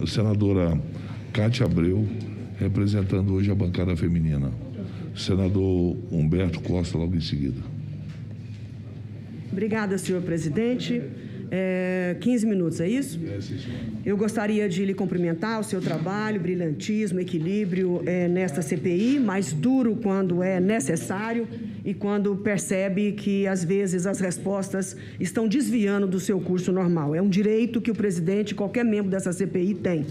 senadora Cátia Abreu, representando hoje a bancada feminina. Senador Humberto Costa, logo em seguida. Obrigada, senhor presidente. 15 minutos, é isso? Eu gostaria de lhe cumprimentar o seu trabalho, brilhantismo, equilíbrio nesta CPI, mais duro quando é necessário e quando percebe que, às vezes, as respostas estão desviando do seu curso normal. É um direito que o presidente e qualquer membro dessa CPI tem.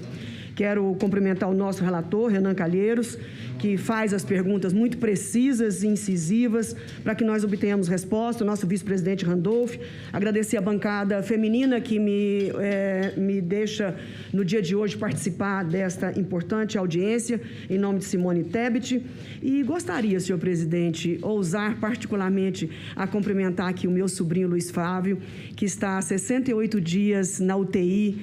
Quero cumprimentar o nosso relator, Renan Calheiros, que faz as perguntas muito precisas e incisivas para que nós obtenhamos resposta, o nosso vice-presidente Randolph. Agradecer a bancada feminina que me deixa, no dia de hoje, participar desta importante audiência, em nome de Simone Tebet. E gostaria, senhor presidente, ousar particularmente a cumprimentar aqui o meu sobrinho Luiz Flávio, que está há 68 dias na UTI,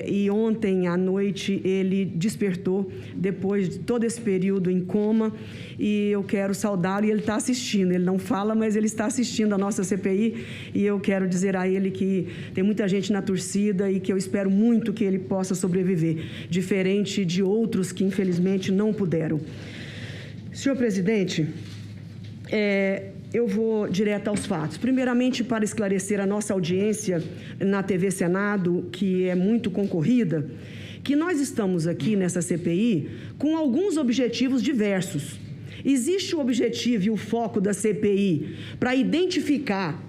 e ontem à noite ele despertou depois de todo esse período em coma, e eu quero saudá-lo, e ele está assistindo, ele não fala, mas ele está assistindo a nossa CPI, e eu quero dizer a ele que tem muita gente na torcida e que eu espero muito que ele possa sobreviver, diferente de outros que infelizmente não puderam. Senhor presidente, eu vou direto aos fatos. Primeiramente, para esclarecer a nossa audiência na TV Senado, que é muito concorrida, que nós estamos aqui nessa CPI com alguns objetivos diversos. Existe o objetivo e o foco da CPI para identificar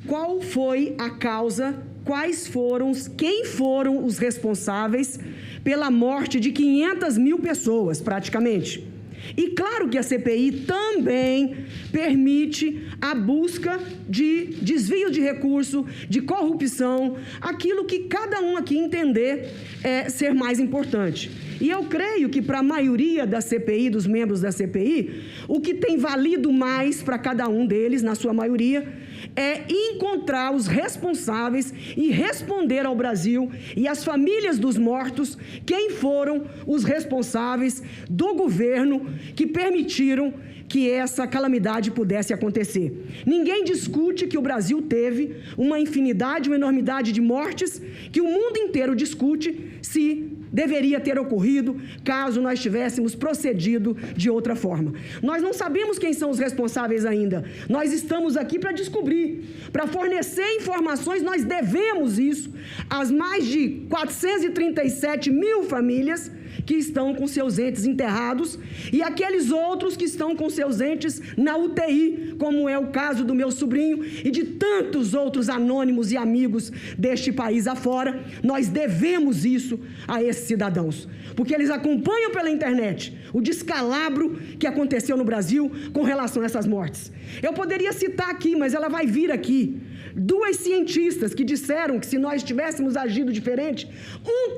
qual foi a causa, quem foram os responsáveis pela morte de 500 mil pessoas, praticamente. E claro que a CPI também permite a busca de desvio de recurso, de corrupção, aquilo que cada um aqui entender ser mais importante. E eu creio que para a maioria da CPI, dos membros da CPI, o que tem valido mais para cada um deles, na sua maioria, é encontrar os responsáveis e responder ao Brasil e às famílias dos mortos quem foram os responsáveis do governo que permitiram que essa calamidade pudesse acontecer. Ninguém discute que o Brasil teve uma infinidade, uma enormidade de mortes que o mundo inteiro discute se deveria ter ocorrido caso nós tivéssemos procedido de outra forma. Nós não sabemos quem são os responsáveis ainda. Nós estamos aqui para descobrir, para fornecer informações. Nós devemos isso às mais de 437 mil famílias que estão com seus entes enterrados e aqueles outros que estão com seus entes na UTI, como é o caso do meu sobrinho e de tantos outros anônimos e amigos deste país afora. Nós devemos isso a esses cidadãos, porque eles acompanham pela internet o descalabro que aconteceu no Brasil com relação a essas mortes. Eu poderia citar aqui, mas ela vai vir aqui, 2 cientistas que disseram que se nós tivéssemos agido diferente,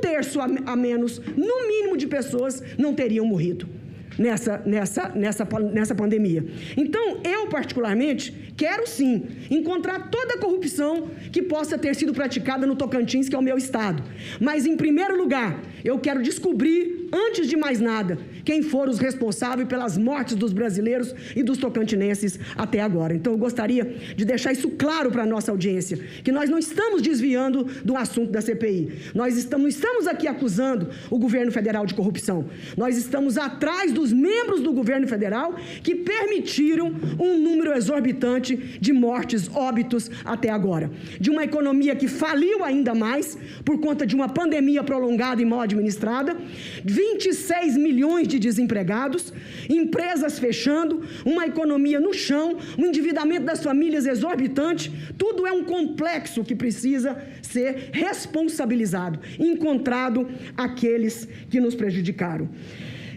1/3 a menos, no mínimo, de pessoas não teriam morrido nessa pandemia. Então, eu particularmente quero sim encontrar toda a corrupção que possa ter sido praticada no Tocantins, que é o meu estado. Mas, em primeiro lugar, eu quero descobrir, antes de mais nada, quem foram os responsáveis pelas mortes dos brasileiros e dos tocantinenses até agora. Então, eu gostaria de deixar isso claro para a nossa audiência, que nós não estamos desviando do assunto da CPI. Nós estamos aqui acusando o governo federal de corrupção. Nós estamos atrás dos membros do governo federal que permitiram um número exorbitante de mortes, óbitos até agora. De uma economia que faliu ainda mais por conta de uma pandemia prolongada e mal administrada, 26 milhões de desempregados, empresas fechando, uma economia no chão, um endividamento das famílias exorbitante. Tudo é um complexo que precisa ser responsabilizado, encontrado aqueles que nos prejudicaram.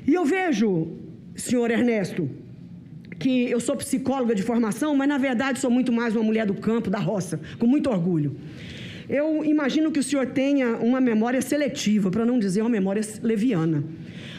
E eu vejo, senhor Ernesto, que eu sou psicóloga de formação, mas na verdade sou muito mais uma mulher do campo, da roça, com muito orgulho. Eu imagino que o senhor tenha uma memória seletiva, para não dizer uma memória leviana.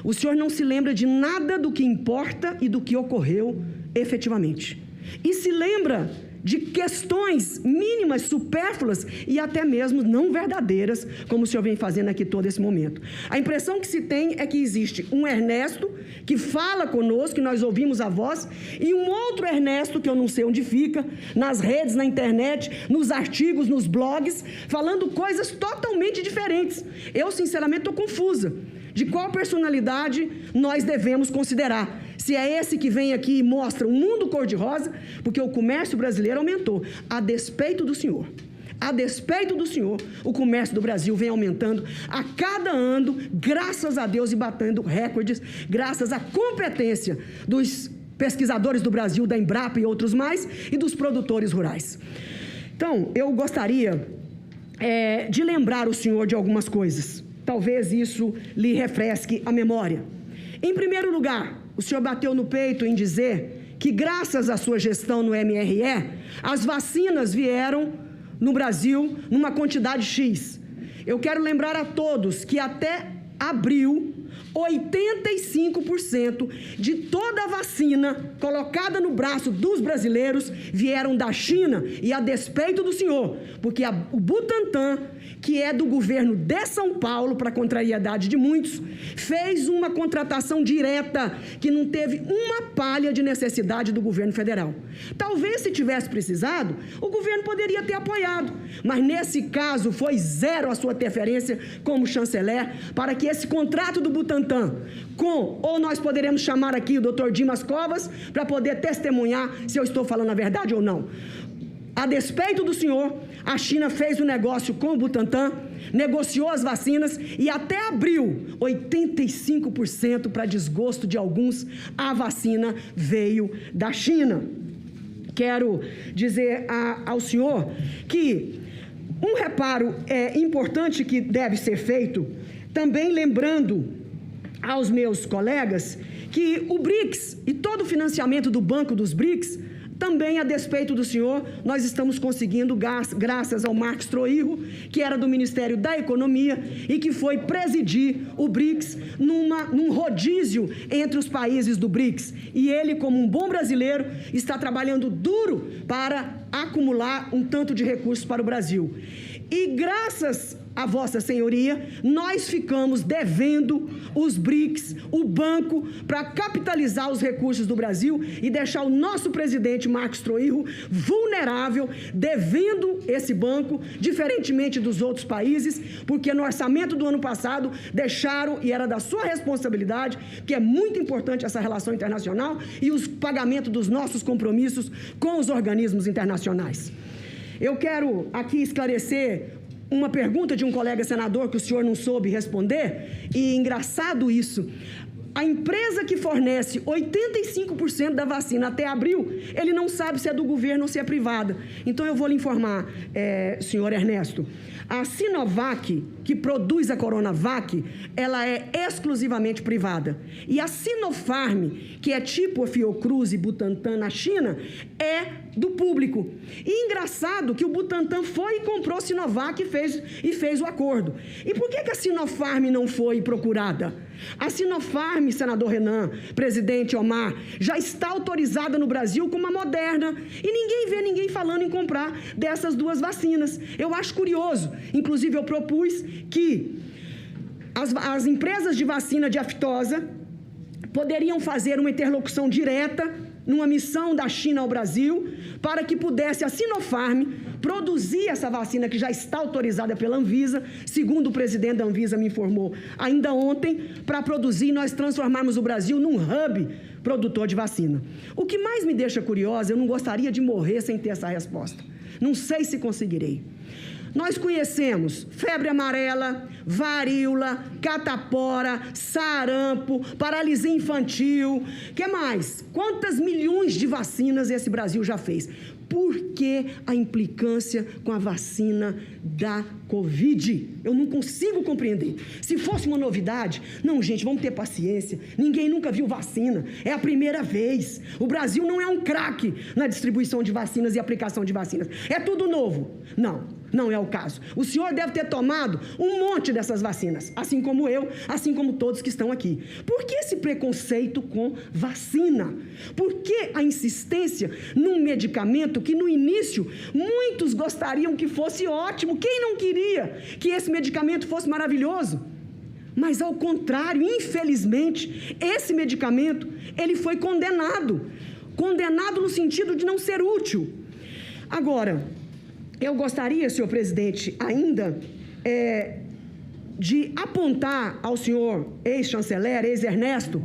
O senhor não se lembra de nada do que importa e do que ocorreu efetivamente. E se lembra de questões mínimas, supérfluas e até mesmo não verdadeiras, como o senhor vem fazendo aqui todo esse momento. A impressão que se tem é que existe um Ernesto que fala conosco, que nós ouvimos a voz, e um outro Ernesto, que eu não sei onde fica, nas redes, na internet, nos artigos, nos blogs, falando coisas totalmente diferentes. Eu, sinceramente, estou confusa de qual personalidade nós devemos considerar. Se é esse que vem aqui e mostra um mundo cor-de-rosa, porque o comércio brasileiro aumentou, a despeito do senhor. A despeito do senhor, o comércio do Brasil vem aumentando a cada ano, graças a Deus, e batendo recordes, graças à competência dos pesquisadores do Brasil, da Embrapa e outros mais, e dos produtores rurais. Então, eu gostaria de lembrar o senhor de algumas coisas. Talvez isso lhe refresque a memória. Em primeiro lugar, o senhor bateu no peito em dizer que, graças à sua gestão no MRE, as vacinas vieram no Brasil numa quantidade X. Eu quero lembrar a todos que até abril, 85% de toda a vacina colocada no braço dos brasileiros vieram da China, e a despeito do senhor, porque o Butantan, que é do governo de São Paulo, para contrariedade de muitos, fez uma contratação direta que não teve uma palha de necessidade do governo federal. Talvez, se tivesse precisado, o governo poderia ter apoiado, mas nesse caso foi zero a sua interferência como chanceler para que esse contrato do Butantan ou nós poderemos chamar aqui o Dr. Dimas Covas para poder testemunhar se eu estou falando a verdade ou não. A despeito do senhor, a China fez o negócio com o Butantan, negociou as vacinas e até abril, 85%, para desgosto de alguns, a vacina veio da China. Quero dizer ao senhor que um reparo importante que deve ser feito, também lembrando aos meus colegas que o BRICS e todo o financiamento do Banco dos BRICS, também a despeito do senhor, nós estamos conseguindo, graças ao Marcos Troirro, que era do Ministério da Economia e que foi presidir o BRICS num rodízio entre os países do BRICS. E ele, como um bom brasileiro, está trabalhando duro para acumular um tanto de recursos para o Brasil. E graças a Vossa Senhoria, nós ficamos devendo os BRICS, o banco, para capitalizar os recursos do Brasil e deixar o nosso presidente Marcos Troirro vulnerável, devendo esse banco, diferentemente dos outros países, porque no orçamento do ano passado deixaram, e era da sua responsabilidade, que é muito importante essa relação internacional e os pagamentos dos nossos compromissos com os organismos internacionais. Eu quero aqui esclarecer uma pergunta de um colega senador que o senhor não soube responder, e engraçado isso. A empresa que fornece 85% da vacina até abril, ele não sabe se é do governo ou se é privada. Então, eu vou lhe informar, senhor Ernesto, a Sinovac, que produz a Coronavac, ela é exclusivamente privada. E a Sinopharm, que é tipo a Fiocruz e Butantan na China, é do público. E engraçado que o Butantan foi e comprou a Sinovac e fez o acordo. E por que a Sinopharm não foi procurada? A Sinopharm, senador Renan, presidente Omar, já está autorizada no Brasil como a Moderna. E ninguém vê ninguém falando em comprar dessas duas vacinas. Eu acho curioso. Inclusive, eu propus que as empresas de vacina de aftosa poderiam fazer uma interlocução direta numa missão da China ao Brasil, para que pudesse a Sinopharm produzir essa vacina que já está autorizada pela Anvisa, segundo o presidente da Anvisa me informou ainda ontem, para produzir e nós transformarmos o Brasil num hub produtor de vacina. O que mais me deixa curiosa, eu não gostaria de morrer sem ter essa resposta. Não sei se conseguirei. Nós conhecemos febre amarela, varíola, catapora, sarampo, paralisia infantil. Que mais? Quantas milhões de vacinas esse Brasil já fez? Por que a implicância com a vacina da Covid? Eu não consigo compreender. Se fosse uma novidade, não, gente, vamos ter paciência. Ninguém nunca viu vacina. É a primeira vez. O Brasil não é um craque na distribuição de vacinas e aplicação de vacinas. É tudo novo. Não. Não é o caso. O senhor deve ter tomado um monte dessas vacinas, assim como eu, assim como todos que estão aqui. Por que esse preconceito com vacina? Por que a insistência num medicamento que no início muitos gostariam que fosse ótimo? Quem não queria que esse medicamento fosse maravilhoso? Mas ao contrário, infelizmente, esse medicamento, ele foi condenado no sentido de não ser útil. Agora, eu gostaria, senhor presidente, ainda de apontar ao senhor ex-chanceler, ex-Ernesto,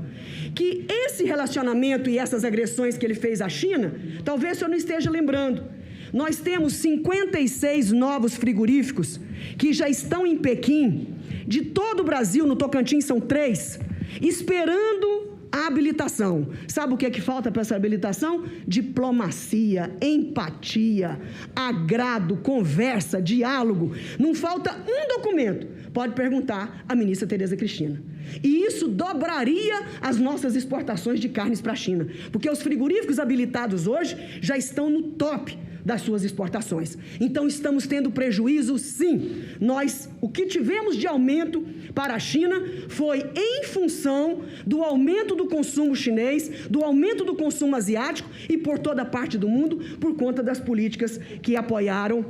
que esse relacionamento e essas agressões que ele fez à China, talvez o senhor não esteja lembrando. Nós temos 56 novos frigoríficos que já estão em Pequim, de todo o Brasil, no Tocantins são 3, esperando a habilitação. Sabe o que é que falta para essa habilitação? Diplomacia, empatia, agrado, conversa, diálogo. Não falta um documento. Pode perguntar à ministra Tereza Cristina. E isso dobraria as nossas exportações de carnes para a China, porque os frigoríficos habilitados hoje já estão no top das suas exportações. Então, estamos tendo prejuízo, sim. O que tivemos de aumento para a China foi em função do aumento do consumo chinês, do aumento do consumo asiático e por toda parte do mundo, por conta das políticas que apoiaram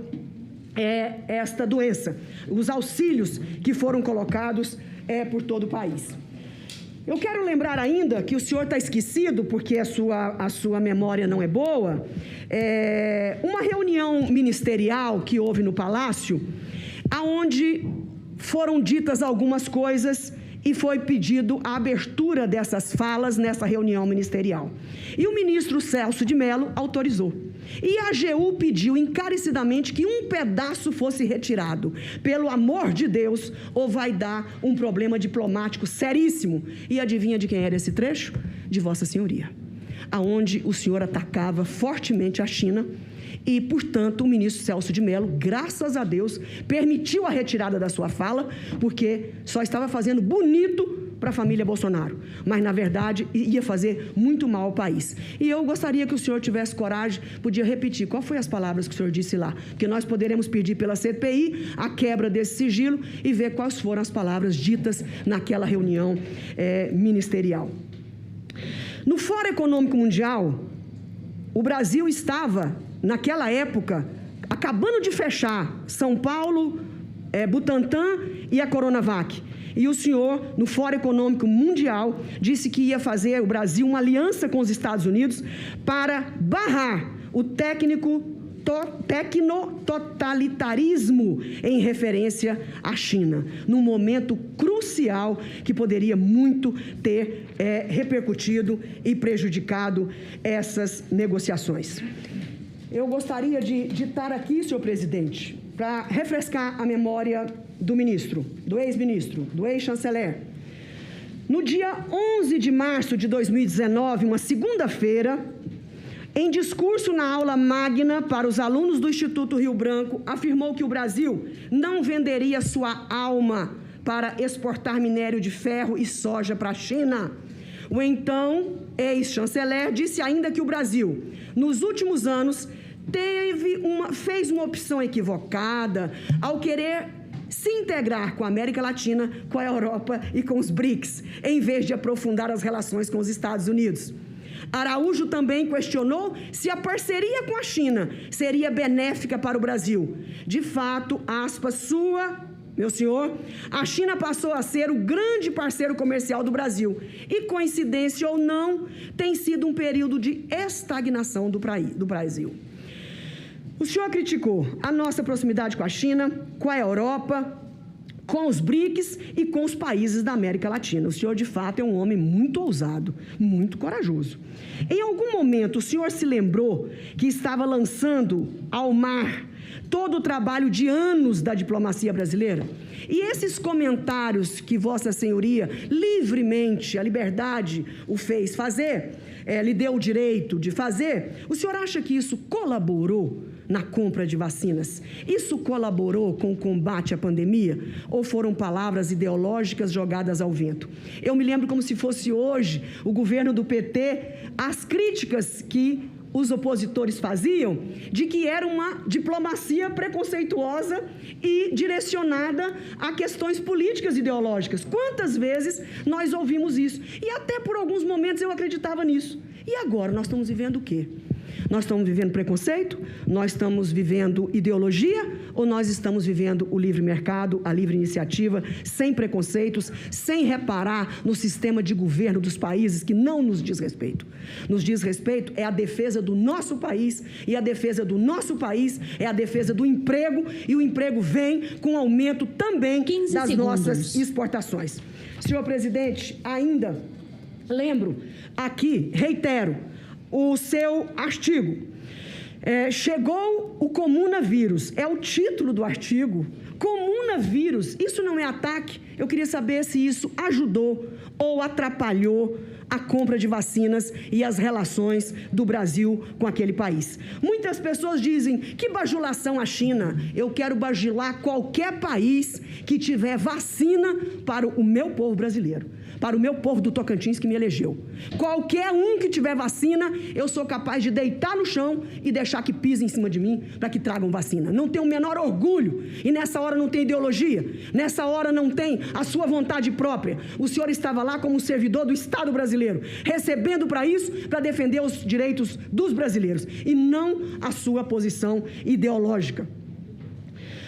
esta doença, os auxílios que foram colocados por todo o país. Eu quero lembrar ainda que o senhor está esquecido, porque a sua memória não é boa, uma reunião ministerial que houve no Palácio, aonde foram ditas algumas coisas e foi pedido a abertura dessas falas nessa reunião ministerial. E o ministro Celso de Mello autorizou. E a AGU pediu encarecidamente que um pedaço fosse retirado. Pelo amor de Deus, ou vai dar um problema diplomático seríssimo. E adivinha de quem era esse trecho? De Vossa Senhoria. Aonde o senhor atacava fortemente a China e, portanto, o ministro Celso de Mello, graças a Deus, permitiu a retirada da sua fala, porque só estava fazendo bonito para a família Bolsonaro, mas, na verdade, ia fazer muito mal ao país. E eu gostaria que o senhor tivesse coragem, podia repetir qual foi as palavras que o senhor disse lá, porque nós poderemos pedir pela CPI a quebra desse sigilo e ver quais foram as palavras ditas naquela reunião ministerial. No Fórum Econômico Mundial, o Brasil estava, naquela época, acabando de fechar São Paulo, Butantan e a Coronavac. E o senhor, no Fórum Econômico Mundial, disse que ia fazer o Brasil uma aliança com os Estados Unidos para barrar o tecnototalitarismo em referência à China, num momento crucial que poderia muito ter repercutido e prejudicado essas negociações. Eu gostaria de estar aqui, senhor presidente, para refrescar a memória do ministro, do ex-ministro, do ex-chanceler. No dia 11 de março de 2019, uma segunda-feira, em discurso na aula magna para os alunos do Instituto Rio Branco, afirmou que o Brasil não venderia sua alma para exportar minério de ferro e soja para a China. O então ex-chanceler disse ainda que o Brasil, nos últimos anos, fez uma opção equivocada ao querer se integrar com a América Latina, com a Europa e com os BRICS, em vez de aprofundar as relações com os Estados Unidos. Araújo também questionou se a parceria com a China seria benéfica para o Brasil. De fato, aspas meu senhor, a China passou a ser o grande parceiro comercial do Brasil. E, coincidência ou não, tem sido um período de estagnação do Brasil. O senhor criticou a nossa proximidade com a China, com a Europa, com os BRICS e com os países da América Latina. O senhor, de fato, é um homem muito ousado, muito corajoso. Em algum momento, o senhor se lembrou que estava lançando ao mar todo o trabalho de anos da diplomacia brasileira? E esses comentários que Vossa Senhoria livremente, a liberdade o fez fazer, lhe deu o direito de fazer, o senhor acha que isso colaborou na compra de vacinas? Isso colaborou com o combate à pandemia? Ou foram palavras ideológicas jogadas ao vento? Eu me lembro como se fosse hoje o governo do PT, as críticas que os opositores faziam de que era uma diplomacia preconceituosa e direcionada a questões políticas e ideológicas. Quantas vezes nós ouvimos isso? E até por alguns momentos eu acreditava nisso. E agora nós estamos vivendo o quê? Nós estamos vivendo preconceito? Nós estamos vivendo ideologia? Ou nós estamos vivendo o livre mercado, a livre iniciativa, sem preconceitos, sem reparar no sistema de governo dos países que não nos diz respeito? Nos diz respeito é a defesa do nosso país, e a defesa do nosso país é a defesa do emprego, e o emprego vem com aumento também das nossas exportações. Senhor presidente, ainda lembro aqui, reitero, o seu artigo. Chegou o comunavírus, é o título do artigo. Comunavírus, isso não é ataque? Eu queria saber se isso ajudou ou atrapalhou a compra de vacinas e as relações do Brasil com aquele país. Muitas pessoas dizem, que bajulação a China? Eu quero bajular qualquer país que tiver vacina para o meu povo brasileiro, para o meu povo do Tocantins que me elegeu. Qualquer um que tiver vacina, eu sou capaz de deitar no chão e deixar que pisem em cima de mim para que tragam vacina. Não tenho o menor orgulho, e nessa hora não tem ideologia, nessa hora não tem a sua vontade própria. O senhor estava lá como servidor do Estado brasileiro, recebendo para isso, para defender os direitos dos brasileiros, e não a sua posição ideológica.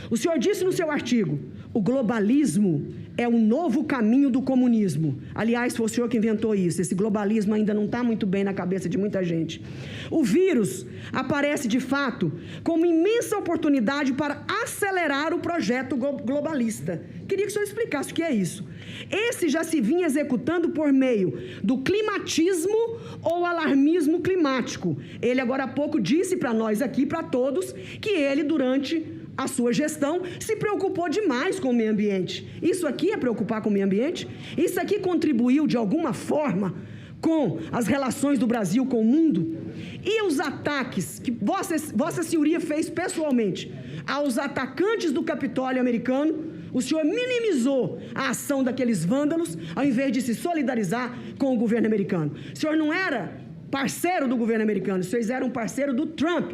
O senhor disse no seu artigo, o globalismo é um novo caminho do comunismo. Aliás, foi o senhor que inventou isso. Esse globalismo ainda não está muito bem na cabeça de muita gente. O vírus aparece, de fato, como imensa oportunidade para acelerar o projeto globalista. Queria que o senhor explicasse o que é isso. Esse já se vinha executando por meio do climatismo ou alarmismo climático. Ele agora há pouco disse para nós aqui, para todos, que ele, durante a sua gestão, se preocupou demais com o meio ambiente. Isso aqui é preocupar com o meio ambiente? Isso aqui contribuiu de alguma forma com as relações do Brasil com o mundo? E os ataques que Vossa Senhoria fez pessoalmente aos atacantes do Capitólio americano? O senhor minimizou a ação daqueles vândalos ao invés de se solidarizar com o governo americano. O senhor não era parceiro do governo americano, vocês eram parceiro do Trump.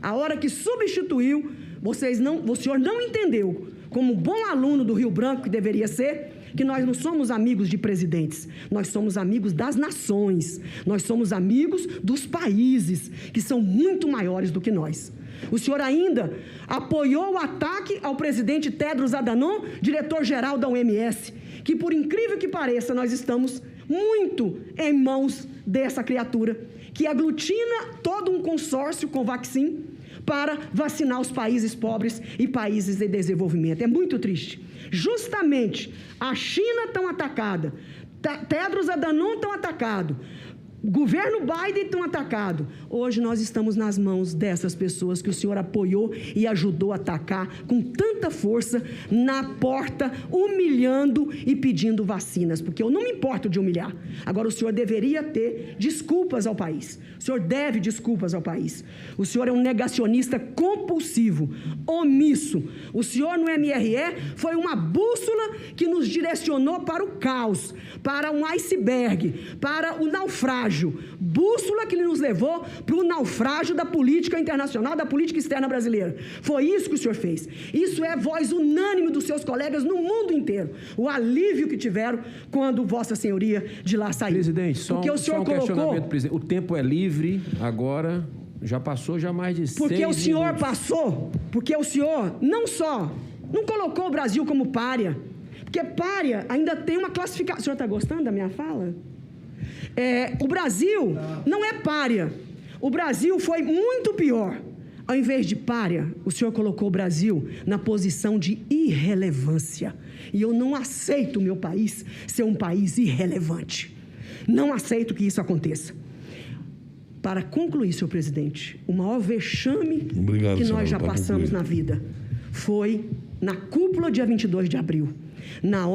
A hora que substituiu, o senhor não entendeu, como bom aluno do Rio Branco que deveria ser, que nós não somos amigos de presidentes, nós somos amigos das nações, nós somos amigos dos países, que são muito maiores do que nós. O senhor ainda apoiou o ataque ao presidente Tedros Adhanom, diretor-geral da OMS, que, por incrível que pareça, nós estamos muito em mãos dessa criatura, que aglutina todo um consórcio com Vaccin para vacinar os países pobres e países em desenvolvimento. É muito triste. Justamente a China tão atacada, Tedros Adhanom tão atacado, o governo Biden tão atacado. Hoje nós estamos nas mãos dessas pessoas que o senhor apoiou e ajudou a atacar com tanta força na porta, humilhando e pedindo vacinas, porque eu não me importo de humilhar. Agora o senhor deveria ter desculpas ao país. O senhor deve desculpas ao país. O senhor é um negacionista compulsivo, omisso. O senhor no MRE foi uma bússola que nos direcionou para o caos, para um iceberg, para o naufrágio. Bússola que nos levou para o naufrágio da política internacional, da política externa brasileira. Foi isso que o senhor fez. Isso é voz unânime dos seus colegas no mundo inteiro. O alívio que tiveram quando Vossa Senhoria de lá saiu. Presidente, só um questionamento, presidente. O tempo é livre agora, já passou já mais de 6 minutos. Porque o senhor passou, porque o senhor não só não colocou o Brasil como pária, porque pária ainda tem uma classificação. O senhor está gostando da minha fala? O Brasil não é pária. O Brasil foi muito pior. Ao invés de pária, o senhor colocou o Brasil na posição de irrelevância. E eu não aceito o meu país ser um país irrelevante. Não aceito que isso aconteça. Para concluir, senhor presidente, o maior vexame que nós já passamos na vida foi na cúpula dia 22 de abril.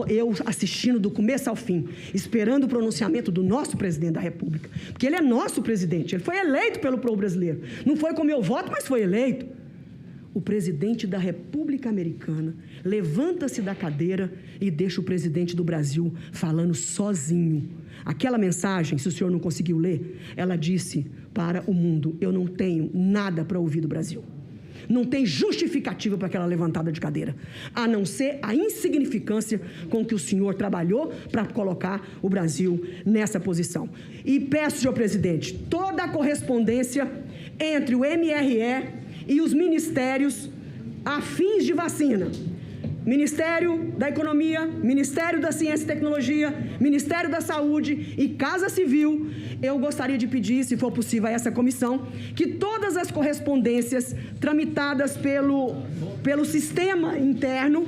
Eu assistindo do começo ao fim, esperando o pronunciamento do nosso presidente da República, porque ele é nosso presidente, ele foi eleito pelo povo brasileiro, não foi com meu voto, mas foi eleito. o presidente da República Americana levanta-se da cadeira e deixa o presidente do Brasil falando sozinho. Aquela mensagem, se o senhor não conseguiu ler, ela disse para o mundo: eu não tenho nada para ouvir do Brasil. Não tem justificativa para aquela levantada de cadeira, a não ser a insignificância com que o senhor trabalhou para colocar o Brasil nessa posição. E peço, senhor presidente, toda a correspondência entre o MRE e os ministérios a fins de vacina. Ministério da Economia, Ministério da Ciência e Tecnologia, Ministério da Saúde e Casa Civil, eu gostaria de pedir, se for possível, a essa comissão, que todas as correspondências tramitadas pelo sistema interno,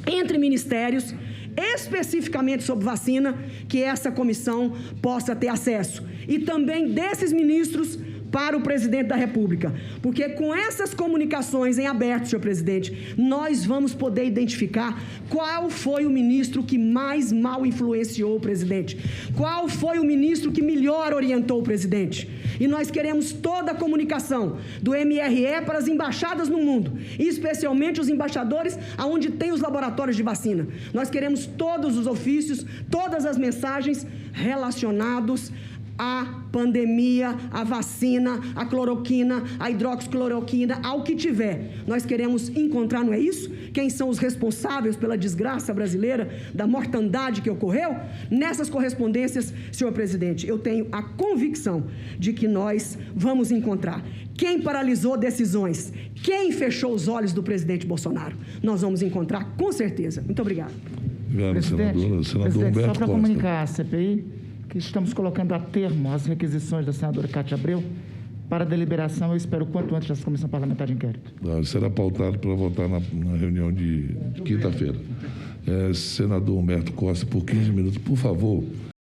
entre ministérios, especificamente sobre vacina, que essa comissão possa ter acesso. E também desses ministros para o presidente da República, porque com essas comunicações em aberto, senhor presidente, nós vamos poder identificar qual foi o ministro que mais mal influenciou o presidente, qual foi o ministro que melhor orientou o presidente. E nós queremos toda a comunicação do MRE para as embaixadas no mundo, e especialmente os embaixadores aonde tem os laboratórios de vacina. Nós queremos todos os ofícios, todas as mensagens relacionados a pandemia, a vacina, a cloroquina, a hidroxicloroquina, ao que tiver. Nós queremos encontrar, não é isso? Quem são os responsáveis pela desgraça brasileira, da mortandade que ocorreu? Nessas correspondências, senhor presidente, eu tenho a convicção de que nós vamos encontrar quem paralisou decisões, quem fechou os olhos do presidente Bolsonaro. Nós vamos encontrar com certeza. Muito obrigado. Obrigado, senador Humberto só para Costa. comunicar à CPI que estamos colocando a termo as requisições da senadora Cátia Abreu para deliberação. Eu espero o quanto antes dessa comissão parlamentar de inquérito. Será pautado para votar na reunião de quinta-feira. Senador Humberto Costa, por 15 minutos, por favor.